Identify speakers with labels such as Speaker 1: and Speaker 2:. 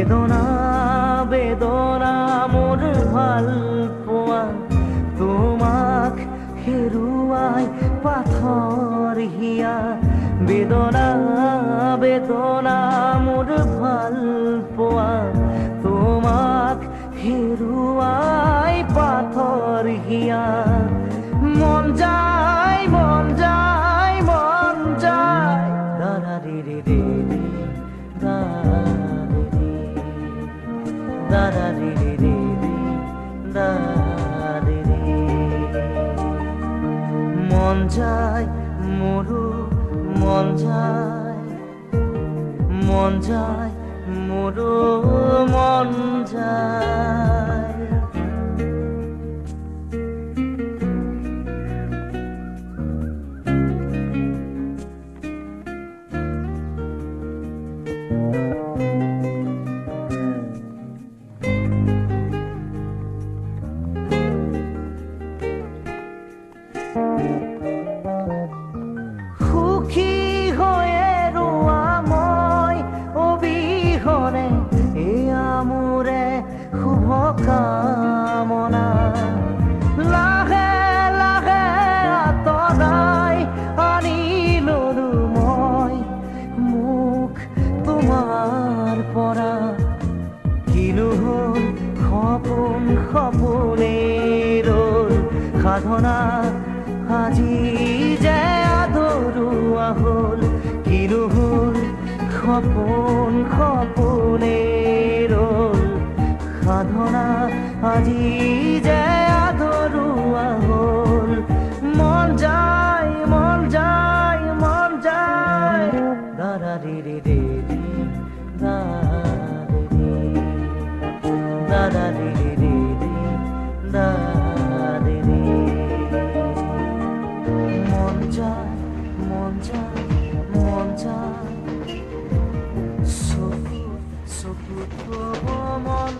Speaker 1: বেদনা বেদনা মোৰ ভাল পোৱা তোমাক হেৰুৱাই পাথৰ হিয়া বেদনা বেদনা মোৰ ভাল পোৱা তোমাক হেৰুৱাই পাথৰ হিয়া মন যায় মন যায় মন যায় দাদা রে রে রে দাদা রে রে রে দাদা রে রে মন যায় মোৰো মন যায় মোৰো মন যায় সুখী হৈয়ে ৰোৱা মই অবিহনে এয়া মোৰে শুভ কামনা লাহে লাহে আঁতৰাই আনিলো মই মোক তোমাৰ পৰা কিনো হ'ল সপোন সপোনে ৰ'ল সাধনা আজি যে আধৰুৱা হ'ল কিনো হ'ল সপোন সপোনে ৰ'ল সাধনা আজি যে আধৰুৱা হ'ল মন যায় মন যায় মন যায় দাদা রে রে রে দাদা রে রে রে দাদা রে রে মন যায় মন যায় মন যায় চকু চকু মন